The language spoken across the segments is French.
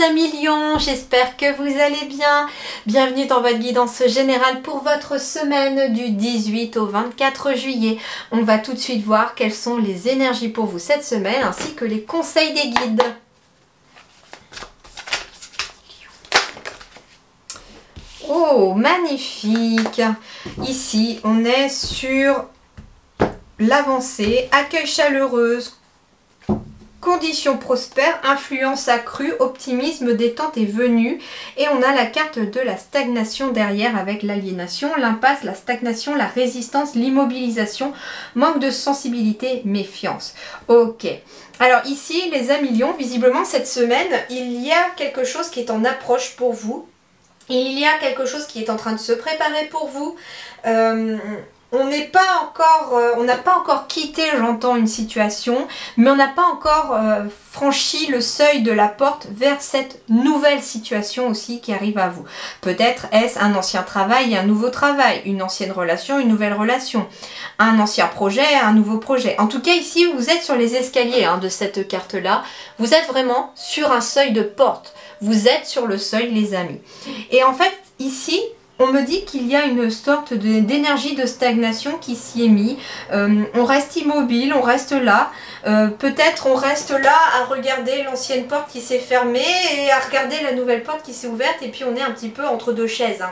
amis lions, j'espère que vous allez bien. Bienvenue dans votre guidance générale pour votre semaine du 18 au 24 juillet. On va tout de suite voir quelles sont les énergies pour vous cette semaine ainsi que les conseils des guides. Oh, magnifique! Ici, on est sur l'avancée, accueil chaleureuse, conditions prospères, influence accrue, optimisme, détente est venue. Et on a la carte de la stagnation derrière avec l'aliénation, l'impasse, la stagnation, la résistance, l'immobilisation, manque de sensibilité, méfiance. Ok. Alors ici, les amis lions, visiblement cette semaine, il y a quelque chose qui est en approche pour vous. Il y a quelque chose qui est en train de se préparer pour vous. On n'a pas encore quitté, j'entends, une situation, mais on n'a pas encore franchi le seuil de la porte vers cette nouvelle situation aussi qui arrive à vous. Peut-être est-ce un ancien travail et un nouveau travail, une ancienne relation, une nouvelle relation, un ancien projet, un nouveau projet. En tout cas, ici, vous êtes sur les escaliers de cette carte-là. Vous êtes vraiment sur un seuil de porte. Vous êtes sur le seuil, les amis. Et en fait, ici, on me dit qu'il y a une sorte d'énergie de stagnation qui s'y est mise. On reste immobile, on reste là. Peut-être on reste là à regarder l'ancienne porte qui s'est fermée et à regarder la nouvelle porte qui s'est ouverte. Et puis on est un petit peu entre deux chaises.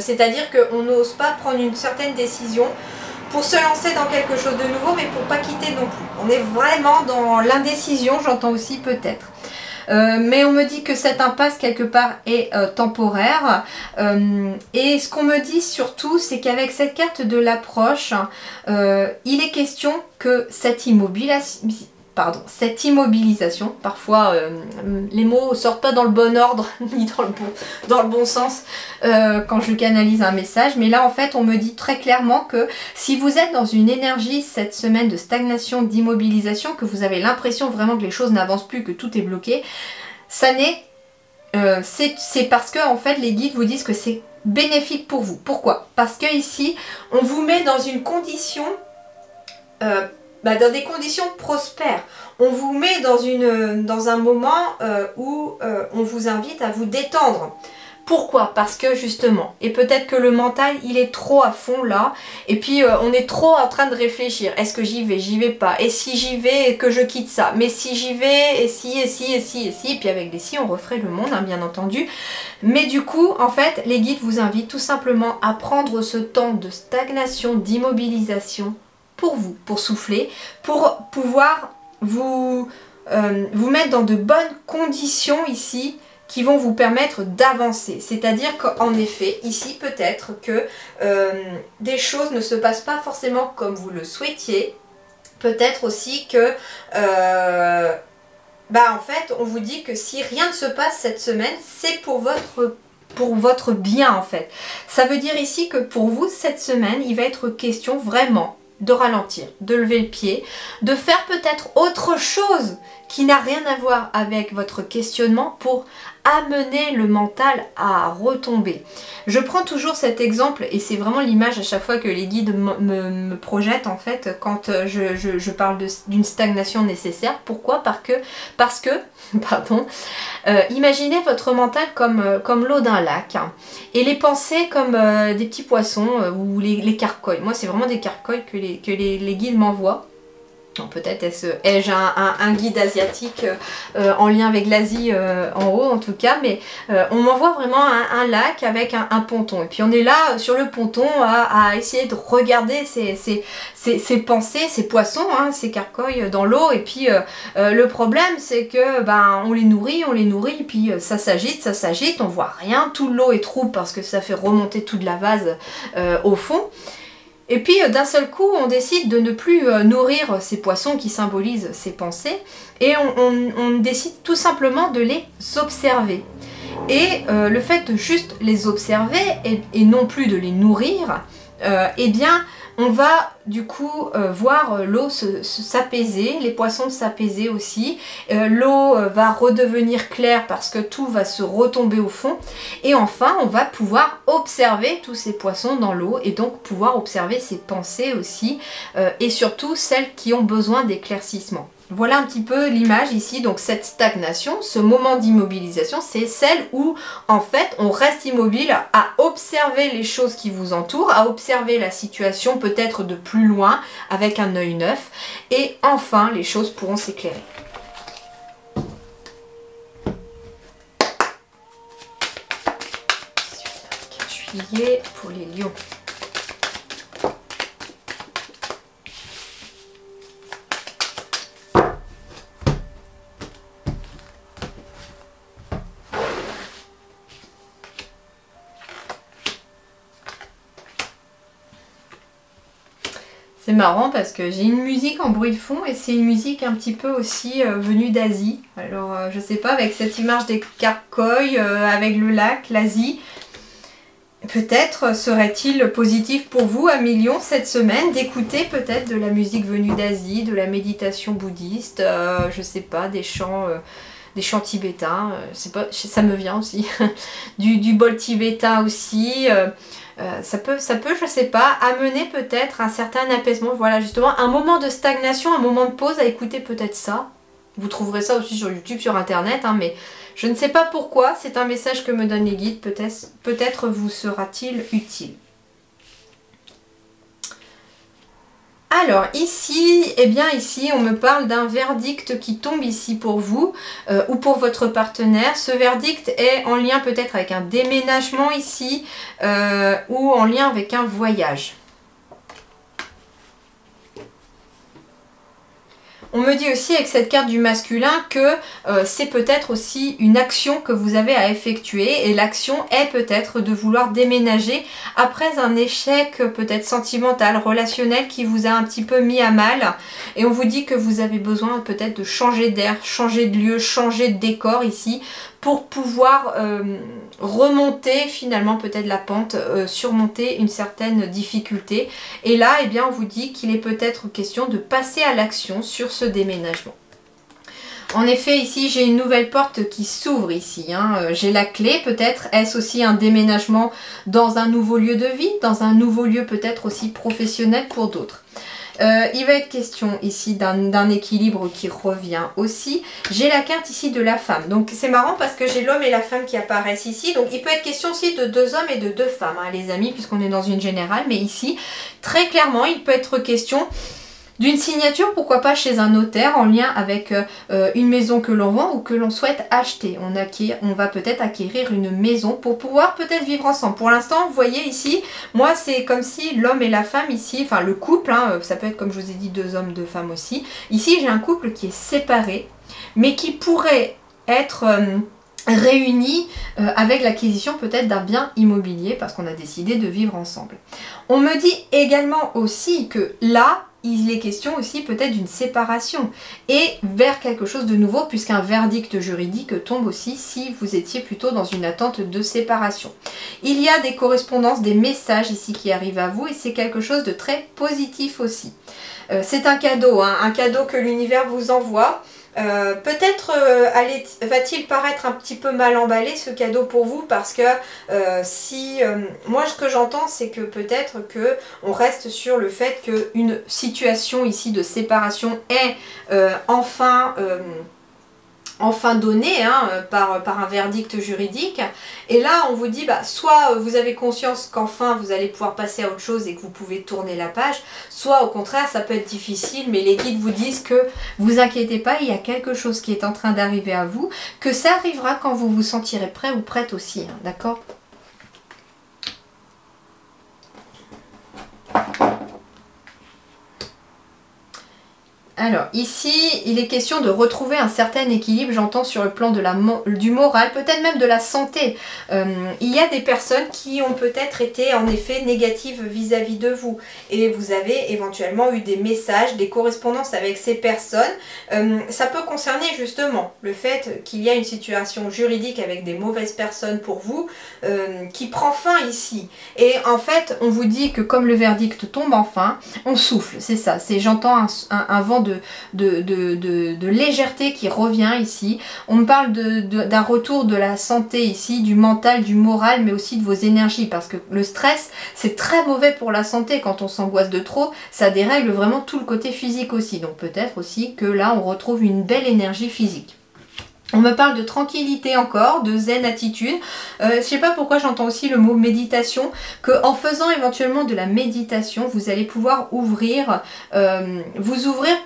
C'est-à-dire qu'on n'ose pas prendre une certaine décision pour se lancer dans quelque chose de nouveau, mais pour pas quitter non plus. On est vraiment dans l'indécision, j'entends aussi peut-être. Mais on me dit que cette impasse quelque part est temporaire et ce qu'on me dit surtout c'est qu'avec cette carte de l'approche il est question que cette immobilisation, parfois les mots sortent pas dans le bon ordre ni dans le bon sens quand je canalise un message, mais là en fait on me dit très clairement que si vous êtes dans une énergie cette semaine de stagnation, d'immobilisation, que vous avez l'impression vraiment que les choses n'avancent plus, que tout est bloqué, ça n'est c'est parce que en fait les guides vous disent que c'est bénéfique pour vous. Pourquoi? Parce que ici on vous met dans une condition dans des conditions prospères. On vous met dans un moment où on vous invite à vous détendre. Pourquoi? Parce que justement, et peut-être que le mental il est trop à fond là, et puis on est trop en train de réfléchir. Est-ce que j'y vais pas? Et si j'y vais et que je quitte ça? Mais si j'y vais, et si, et puis avec des si on referait le monde, bien entendu. Mais du coup, en fait, les guides vous invitent tout simplement à prendre ce temps de stagnation, d'immobilisation, pour vous, pour souffler, pour pouvoir vous mettre dans de bonnes conditions ici qui vont vous permettre d'avancer. C'est-à-dire qu'en effet, ici peut-être que des choses ne se passent pas forcément comme vous le souhaitiez. Peut-être aussi que en fait, on vous dit que si rien ne se passe cette semaine, c'est pour votre bien en fait. Ça veut dire ici que pour vous, cette semaine, il va être question vraiment de ralentir, de lever le pied, de faire peut-être autre chose qui n'a rien à voir avec votre questionnement pour amener le mental à retomber. Je prends toujours cet exemple et c'est vraiment l'image à chaque fois que les guides me projettent en fait quand je parle d'une stagnation nécessaire. Pourquoi? Parce que imaginez votre mental comme l'eau d'un lac et les pensées comme des petits poissons ou les carcoïs. Moi c'est vraiment des carcoïs que les guides m'envoient. Peut-être ai-je un guide asiatique en lien avec l'Asie en haut en tout cas, mais on m'envoie vraiment un lac avec un ponton. Et puis on est là sur le ponton à essayer de regarder ces pensées, ces poissons, ces carcoïs dans l'eau. Et puis le problème c'est que on les nourrit, et puis ça s'agite, on voit rien, toute l'eau est trouble parce que ça fait remonter toute la vase au fond. Et puis d'un seul coup, on décide de ne plus nourrir ces poissons qui symbolisent ces pensées et on décide tout simplement de les observer. Et le fait de juste les observer et non plus de les nourrir, On va du coup voir l'eau s'apaiser, les poissons s'apaiser aussi. L'eau va redevenir claire parce que tout va se retomber au fond. Et enfin, on va pouvoir observer tous ces poissons dans l'eau et donc pouvoir observer ses pensées aussi et surtout celles qui ont besoin d'éclaircissement. Voilà un petit peu l'image ici, donc cette stagnation, ce moment d'immobilisation, c'est celle où en fait on reste immobile à observer les choses qui vous entourent, à observer la situation peut-être de plus loin avec un œil neuf et enfin les choses pourront s'éclairer. Juillet pour les lions. C'est marrant parce que j'ai une musique en bruit de fond et c'est une musique un petit peu aussi venue d'Asie. Alors je sais pas, avec cette image des carcoïs, avec le lac, l'Asie, peut-être serait-il positif pour vous, amis lions, cette semaine d'écouter peut-être de la musique venue d'Asie, de la méditation bouddhiste, je sais pas, des chants tibétains, pas, ça me vient aussi, du bol tibétain aussi. Ça peut, je sais pas, amener peut-être un certain apaisement, voilà justement, un moment de stagnation, un moment de pause à écouter peut-être ça. Vous trouverez ça aussi sur YouTube, sur internet, hein, mais je ne sais pas pourquoi, c'est un message que me donnent les guides, peut-être vous sera-t-il utile. Alors ici, eh bien ici on me parle d'un verdict qui tombe ici pour vous ou pour votre partenaire. Ce verdict est en lien peut-être avec un déménagement ici ou en lien avec un voyage. On me dit aussi avec cette carte du masculin que c'est peut-être aussi une action que vous avez à effectuer et l'action est peut-être de vouloir déménager après un échec peut-être sentimental, relationnel qui vous a un petit peu mis à mal et on vous dit que vous avez besoin peut-être de changer d'air, changer de lieu, changer de décor ici pour pouvoir remonter finalement peut-être la pente, surmonter une certaine difficulté. Et là, eh bien, on vous dit qu'il est peut-être question de passer à l'action sur ce déménagement. En effet, ici, j'ai une nouvelle porte qui s'ouvre ici. Hein. J'ai la clé, peut-être. Est-ce aussi un déménagement dans un nouveau lieu de vie, dans un nouveau lieu peut-être aussi professionnel pour d'autres. Il va être question ici d'un équilibre qui revient aussi. J'ai la carte ici de la femme. Donc c'est marrant parce que j'ai l'homme et la femme qui apparaissent ici. Donc il peut être question aussi de 2 hommes et de 2 femmes, hein, les amis, puisqu'on est dans une générale. Mais ici, très clairement, il peut être question d'une signature, pourquoi pas chez un notaire en lien avec une maison que l'on vend ou que l'on souhaite acheter. On va peut-être acquérir une maison pour pouvoir peut-être vivre ensemble. Pour l'instant, vous voyez ici, moi c'est comme si l'homme et la femme ici, enfin le couple, hein, ça peut être comme je vous ai dit 2 hommes, 2 femmes aussi. Ici j'ai un couple qui est séparé, mais qui pourrait être réunis avec l'acquisition peut-être d'un bien immobilier parce qu'on a décidé de vivre ensemble. On me dit également aussi que là, il est question aussi peut-être d'une séparation et vers quelque chose de nouveau puisqu'un verdict juridique tombe aussi si vous étiez plutôt dans une attente de séparation. Il y a des correspondances, des messages ici qui arrivent à vous et c'est quelque chose de très positif aussi. C'est un cadeau, hein, un cadeau que l'univers vous envoie. Peut-être va-t-il paraître un petit peu mal emballé ce cadeau pour vous parce que moi ce que j'entends c'est que peut-être que on reste sur le fait qu'une situation ici de séparation est enfin donné hein, par un verdict juridique. Et là, on vous dit, bah, soit vous avez conscience qu'enfin vous allez pouvoir passer à autre chose et que vous pouvez tourner la page, soit au contraire, ça peut être difficile, mais les guides vous disent que vous inquiétez pas, il y a quelque chose qui est en train d'arriver à vous, que ça arrivera quand vous vous sentirez prêt ou prête aussi, hein, d'accord ? Alors ici, il est question de retrouver un certain équilibre, j'entends sur le plan de du moral, peut-être même de la santé. Il y a des personnes qui ont peut-être été en effet négatives vis-à-vis de vous et vous avez éventuellement eu des messages, des correspondances avec ces personnes. Ça peut concerner justement le fait qu'il y a une situation juridique avec des mauvaises personnes pour vous qui prend fin ici. Et en fait, on vous dit que comme le verdict tombe enfin, on souffle, c'est ça, j'entends un vent de légèreté qui revient ici. On me parle d'un retour de la santé ici, du mental, du moral, mais aussi de vos énergies, parce que le stress, c'est très mauvais pour la santé. Quand on s'angoisse de trop, ça dérègle vraiment tout le côté physique aussi. Donc peut-être aussi que là, on retrouve une belle énergie physique. On me parle de tranquillité encore, de zen attitude. Je sais pas pourquoi j'entends aussi le mot méditation, qu'en faisant éventuellement de la méditation, vous allez pouvoir vous ouvrir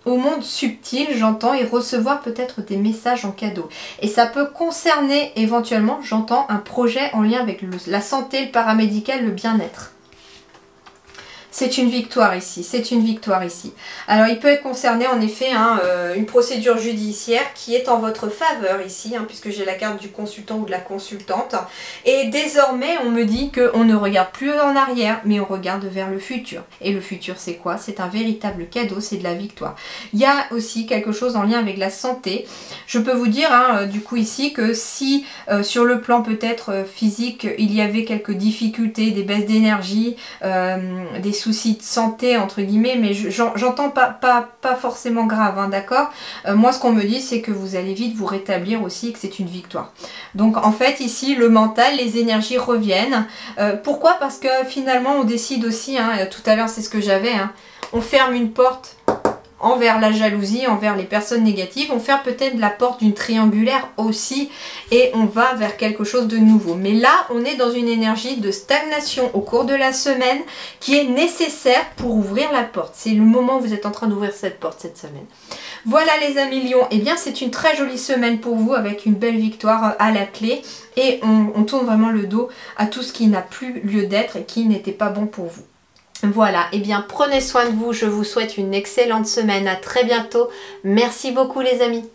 au monde subtil, j'entends, et recevoir peut-être des messages en cadeau. Et ça peut concerner éventuellement, j'entends, un projet en lien avec la santé, le paramédical, le bien-être. C'est une victoire ici, c'est une victoire ici. Alors il peut être concerné en effet une procédure judiciaire qui est en votre faveur ici, puisque j'ai la carte du consultant ou de la consultante. Et désormais on me dit qu'on ne regarde plus en arrière, mais on regarde vers le futur. Et le futur c'est quoi? C'est un véritable cadeau, c'est de la victoire. Il y a aussi quelque chose en lien avec la santé. Je peux vous dire du coup ici que si sur le plan peut-être physique, il y avait quelques difficultés, des baisses d'énergie, des soucis de santé entre guillemets, mais j'entends pas forcément grave, d'accord. Moi ce qu'on me dit c'est que vous allez vite vous rétablir aussi, que c'est une victoire. Donc en fait ici le mental, les énergies reviennent. Pourquoi? Parce que finalement on décide aussi, tout à l'heure c'est ce que j'avais, on ferme une porte envers la jalousie, envers les personnes négatives. On ferme peut-être la porte d'une triangulaire aussi et on va vers quelque chose de nouveau. Mais là, on est dans une énergie de stagnation au cours de la semaine qui est nécessaire pour ouvrir la porte. C'est le moment où vous êtes en train d'ouvrir cette porte cette semaine. Voilà les amis Lions, eh bien c'est une très jolie semaine pour vous avec une belle victoire à la clé et on tourne vraiment le dos à tout ce qui n'a plus lieu d'être et qui n'était pas bon pour vous. Voilà, et bien prenez soin de vous, je vous souhaite une excellente semaine, à très bientôt, merci beaucoup les amis.